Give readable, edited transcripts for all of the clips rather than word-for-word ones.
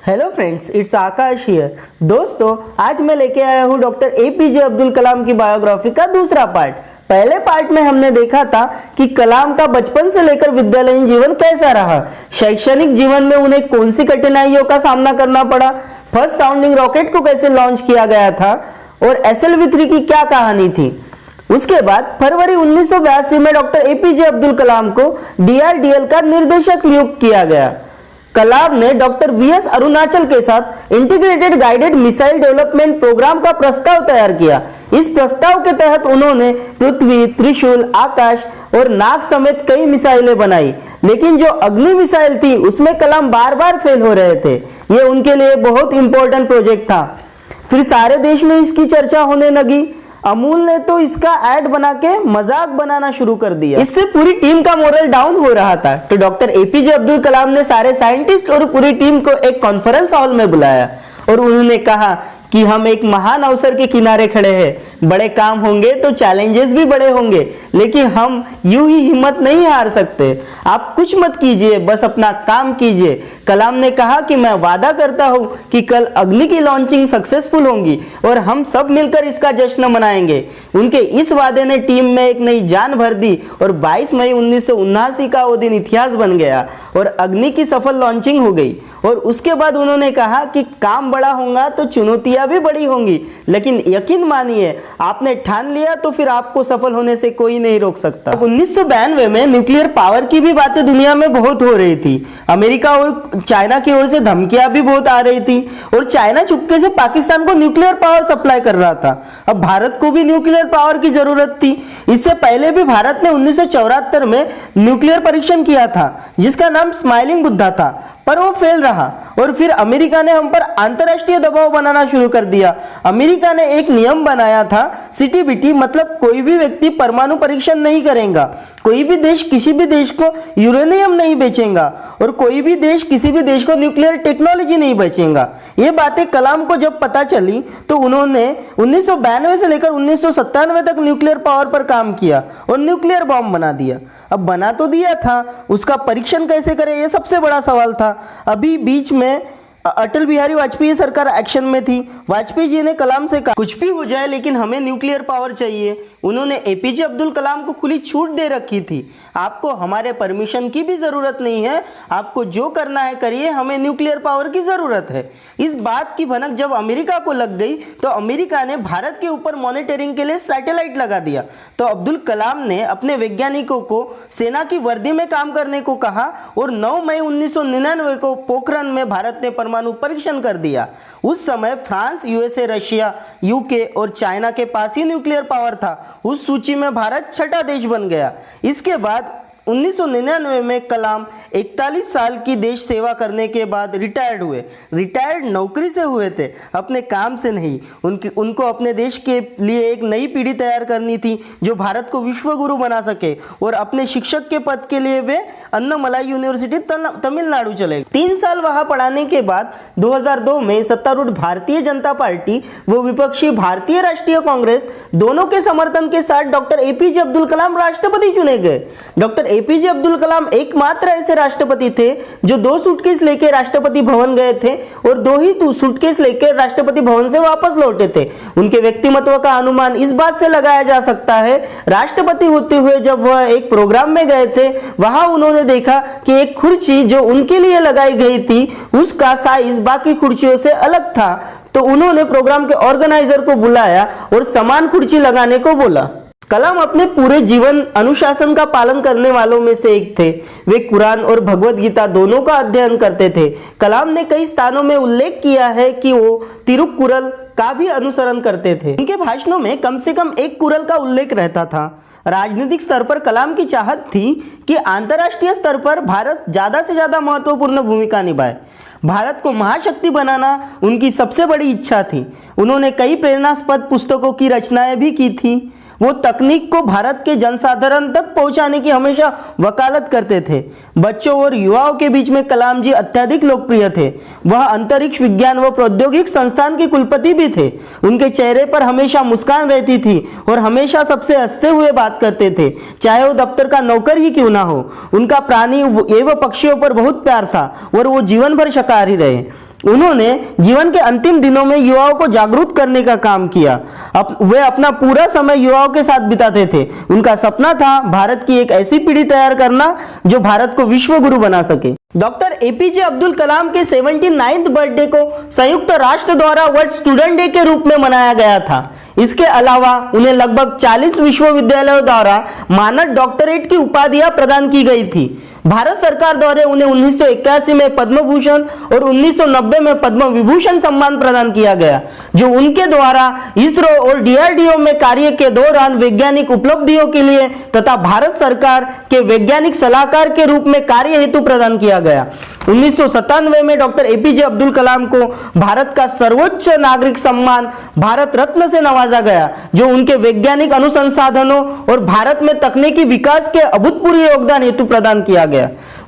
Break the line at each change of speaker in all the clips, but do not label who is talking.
Hello friends, it's Akash here. दोस्तों, आज मैं लेके आया हूँ डॉक्टर एपीजे अब्दुल कलाम की बायोग्राफी का दूसरा पार्ट। पहले पार्ट में हमने देखा था कि कलाम का बचपन से लेकर विद्यालयीन जीवन कैसा रहा, शैक्षणिक जीवन में उन्हें कौन सी कठिनाइयों का सामना करना पड़ा, फर्स्ट साउंडिंग रॉकेट को कैसे लॉन्च किया गया था और SLV-3 की क्या कहानी थी। उसके बाद फरवरी 1982 में डॉक्टर एपीजे अब्दुल कलाम को DRDL का निर्देशक नियुक्त किया गया। कलाम ने डॉक्टर VS अरुणाचल के साथ integrated guided missile development programme का प्रस्ताव तैयार किया। इस प्रस्ताव के तहत उन्होंने पृथ्वी, त्रिशूल, आकाश और नाग समेत कई मिसाइलें बनाई, लेकिन जो अग्नि मिसाइल थी उसमें कलाम बार बार फेल हो रहे थे। ये उनके लिए बहुत इंपॉर्टेंट प्रोजेक्ट था। फिर सारे देश में इसकी चर्चा होने लगी। अमूल ने तो इसका ऐड बना के मजाक बनाना शुरू कर दिया। इससे पूरी टीम का मोरल डाउन हो रहा था। तो डॉक्टर एपीजे अब्दुल कलाम ने सारे साइंटिस्ट और पूरी टीम को एक कॉन्फ्रेंस हॉल में बुलाया और उन्होंने कहा कि हम एक महान अवसर के किनारे खड़े हैं। बड़े काम होंगे तो चैलेंजेस भी बड़े होंगे, लेकिन हम यूं ही हिम्मत नहीं हार सकते। आप कुछ मत कीजिए, बस अपना काम कीजिए। कलाम ने कहा कि मैं वादा करता हूं कि कल अग्नि की लॉन्चिंग सक्सेसफुल होगी और हम सब मिलकर इसका जश्न मनाएंगे। उनके इस वादे ने टीम में एक नई जान भर दी और 22 मई 1979 का वो दिन इतिहास बन गया और अग्नि की सफल लॉन्चिंग हो गई। और उसके बाद उन्होंने कहा कि काम बड़ा होगा तो चुनौतियां भी बड़ी होंगी, लेकिन यकीन मानिए आपने ठान लिया तो फिर आपको सफल होने से कोई नहीं रोक सकता। 1992 में न्यूक्लियर पावर की भी बातें दुनिया में बहुत हो रही थी। अमेरिका और चाइना की ओर से धमकियां भी बहुत आ रही थी और चाइना चुपके से पाकिस्तान को न्यूक्लियर पावर सप्लाई कर रहा था। अब भारत को भी न्यूक्लियर पावर की जरूरत थी। इससे पहले भी भारत ने 1974 में न्यूक्लियर परीक्षण किया था जिसका नाम स्माइलिंग बुद्धा था, पर वो फेल रहा और फिर अमेरिका ने हम पर अंतरराष्ट्रीय दबाव बनाना शुरू कर दिया। अमेरिका ने एक नियम बनाया था, CTBT, मतलब कोई भी व्यक्ति परमाणु परीक्षण नहीं करेगा, कोई भी देश किसी भी देश को यूरेनियम नहीं बेचेगा और कोई भी देश किसी भी देश को न्यूक्लियर टेक्नोलॉजी नहीं बेचेगा। ये बातें कलाम को जब पता चली तो उन्होंने 1992 से लेकर 1997 तक न्यूक्लियर पावर पर काम किया और न्यूक्लियर बॉम्ब बना दिया। अब बना तो दिया था, उसका परीक्षण कैसे करें ये सबसे बड़ा सवाल था। अभी बीच में अटल बिहारी वाजपेयी सरकार एक्शन में थी। वाजपेयी जी ने कलाम से कहा कुछ भी हो जाए लेकिन हमें न्यूक्लियर पावर चाहिए। उन्होंने एपीजे अब्दुल कलाम को खुली छूट दे रखी थी, आपको हमारे परमिशन की भी जरूरत नहीं है, आपको जो करना है करिए, हमें न्यूक्लियर पावर की जरूरत है। इस बात की भनक जब अमेरिका को लग गई तो अमेरिका ने भारत के ऊपर मॉनिटरिंग के लिए सैटेलाइट लगा दिया। तो अब्दुल कलाम ने अपने वैज्ञानिकों को सेना की वर्दी में काम करने को कहा और 9 मई 1999 को पोखरण में भारत ने परमाणु परीक्षण कर दिया। उस समय फ्रांस, USA, रशिया, UK और चाइना के पास ही न्यूक्लियर पावर था। उस सूची में भारत छठा देश बन गया। इसके बाद 1999 में कलाम 41 साल की देश सेवा करने के बाद रिटायर्ड हुए। रिटायर्ड नौकरी से हुए थे, अपने काम से नहीं। उनको अपने देश के लिए एक नई पीढ़ी तैयार करनी थी जो भारत को विश्व गुरु बना सके और अपने शिक्षक के पद के लिए वे अन्नामलाई यूनिवर्सिटी तमिलनाडु चले। 3 साल वहां पढ़ाने के बाद 2002 में सत्तारूढ़ भारतीय जनता पार्टी व विपक्षी भारतीय राष्ट्रीय कांग्रेस दोनों के समर्थन के साथ डॉक्टर एपीजे अब्दुल कलाम राष्ट्रपति चुने गए। डॉक्टर एपीजे अब्दुल कलाम एकमात्र ऐसे राष्ट्रपति थे जो 2 सूटकेस लेकर राष्ट्रपति भवन गए थे और 2 ही सूटकेस लेकर राष्ट्रपति भवन से वापस लौटे थे। उनके व्यक्तिमत्व का अनुमान इस बात से लगाया जा सकता है, राष्ट्रपति होते हुए जब वह एक प्रोग्राम में गए थे, वहां उन्होंने देखा कि एक कुर्सी जो उनके लिए लगाई गई थी उसका साइज बाकी कुर्सियों से अलग था। तो उन्होंने प्रोग्राम के ऑर्गेनाइजर को बुलाया और समान कुर्सी लगाने को बोला। कलाम अपने पूरे जीवन अनुशासन का पालन करने वालों में से एक थे। वे कुरान और भगवत गीता दोनों का अध्ययन करते थे। कलाम ने कई स्थानों में उल्लेख किया है कि वो तिरुक्कुरल का भी अनुसरण करते थे। उनके भाषणों में कम से कम एक कुरल का उल्लेख रहता था। राजनीतिक स्तर पर कलाम की चाहत थी कि अंतर्राष्ट्रीय स्तर पर भारत ज्यादा से ज्यादा महत्वपूर्ण भूमिका निभाए। भारत को महाशक्ति बनाना उनकी सबसे बड़ी इच्छा थी। उन्होंने कई प्रेरणास्पद पुस्तकों की रचनाएं भी की थी। वो तकनीक को भारत के जनसाधारण तक पहुंचाने की हमेशा वकालत करते थे। बच्चों और युवाओं के बीच में कलाम जी अत्यधिक लोकप्रिय थे। वह अंतरिक्ष विज्ञान व प्रौद्योगिक संस्थान के कुलपति भी थे। उनके चेहरे पर हमेशा मुस्कान रहती थी और हमेशा सबसे हंसते हुए बात करते थे, चाहे वो दफ्तर का नौकर ही क्यों ना हो। उनका प्राणी एवं पक्षियों पर बहुत प्यार था और वो जीवन भर शाकाहारी रहे। उन्होंने जीवन के अंतिम दिनों में युवाओं को जागरूक करने का काम किया। वे अपना पूरा समय युवाओं के साथ बिताते थे। उनका सपना था भारत की एक ऐसी पीढ़ी तैयार करना जो भारत को विश्व गुरु बना सके। डॉक्टर एपीजे अब्दुल कलाम के 79th बर्थडे को संयुक्त राष्ट्र द्वारा वर्ल्ड स्टूडेंट डे के रूप में मनाया गया था। इसके अलावा उन्हें लगभग 40 विश्वविद्यालयों द्वारा मानद डॉक्टरेट की उपाधियां प्रदान की गई थी। भारत सरकार द्वारा उन्हें 1981 में पद्म भूषण और 1990 में पद्म विभूषण सम्मान प्रदान किया गया, जो उनके द्वारा इसरो और डीआरडीओ में कार्य के दौरान वैज्ञानिक उपलब्धियों के लिए तथा भारत सरकार के वैज्ञानिक सलाहकार के रूप में कार्य हेतु प्रदान किया गया। 1997 में डॉक्टर एपीजे अब्दुल कलाम को भारत का सर्वोच्च नागरिक सम्मान भारत रत्न से नवाजा गया, जो उनके वैज्ञानिक अनुसंधानों और भारत में तकनीकी विकास के अभूतपूर्व योगदान हेतु प्रदान किया गया।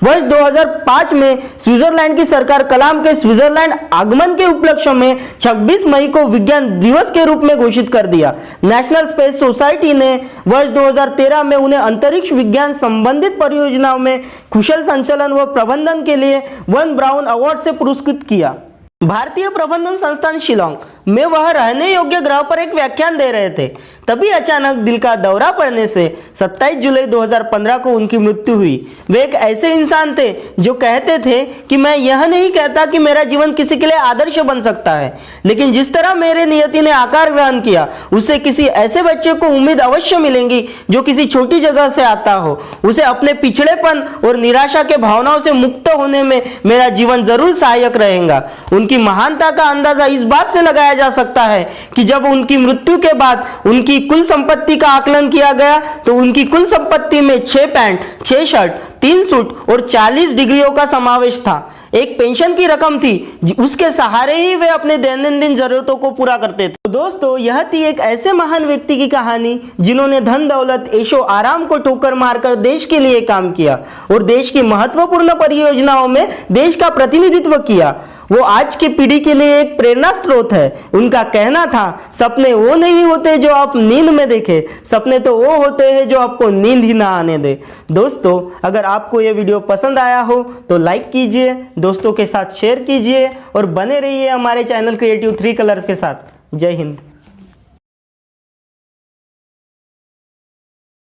वर्ष 2005 में स्विट्जरलैंड की सरकार कलाम के स्विट्जरलैंड आगमन के उपलक्ष्य में 26 मई को विज्ञान दिवस के रूप में घोषित कर दिया। नेशनल स्पेस सोसाइटी ने वर्ष 2013 में उन्हें अंतरिक्ष विज्ञान संबंधित परियोजनाओं में कुशल संचालन व प्रबंधन के लिए वन ब्राउन अवार्ड से पुरस्कृत किया। भारतीय प्रबंधन संस्थान शिलोंग में वह रहने योग्य ग्रह पर एक व्याख्यान दे रहे थे, तभी अचानक दिल का दौरा पड़ने से 27 जुलाई 2015 को उनकी मृत्यु हुई। वे एक ऐसे इंसान थे जो कहते थे कि मैं यह नहीं कहता कि मेरा जीवन किसी के लिए आदर्श बन सकता है, लेकिन जिस तरह मेरे नियति ने आकार ग्रहण किया उससे किसी ऐसे बच्चे को उम्मीद अवश्य मिलेंगी जो किसी छोटी जगह से आता हो। उसे अपने पिछड़ेपन और निराशा के भावनाओं से मुक्त होने में मेरा जीवन जरूर सहायक रहेगा। उनकी महानता का अंदाजा इस बात से लगाया जा सकता है कि जब उनकी मृत्यु के बाद उनकी कुल संपत्ति का आकलन किया गया तो उनकी कुल संपत्ति में 6 पैंट, 6 शर्ट, 3 सूट और 40 डिग्रियों का समावेश था। एक पेंशन की रकम थी, उसके सहारे ही वे अपने दैनंदिन जरूरतों को पूरा करते थे। तो दोस्तों, यह थी एक ऐसे महान व्यक्ति की कहानी जिन्होंने धन दौलत ऐशो आराम को ठोकर मारकर देश के लिए काम किया और देश की महत्वपूर्ण परियोजनाओं में देश का प्रतिनिधित्व किया। वो आज की पीढ़ी के लिए एक प्रेरणा स्रोत है। उनका कहना था, सपने वो नहीं होते जो आप नींद में देखें, सपने तो वो होते हैं जो आपको नींद ही ना आने दे। दोस्तों, अगर आपको ये वीडियो पसंद आया हो तो लाइक कीजिए, दोस्तों के साथ शेयर कीजिए और बने रहिए हमारे चैनल क्रिएटिव 3 कलर्स के साथ। जय हिंद।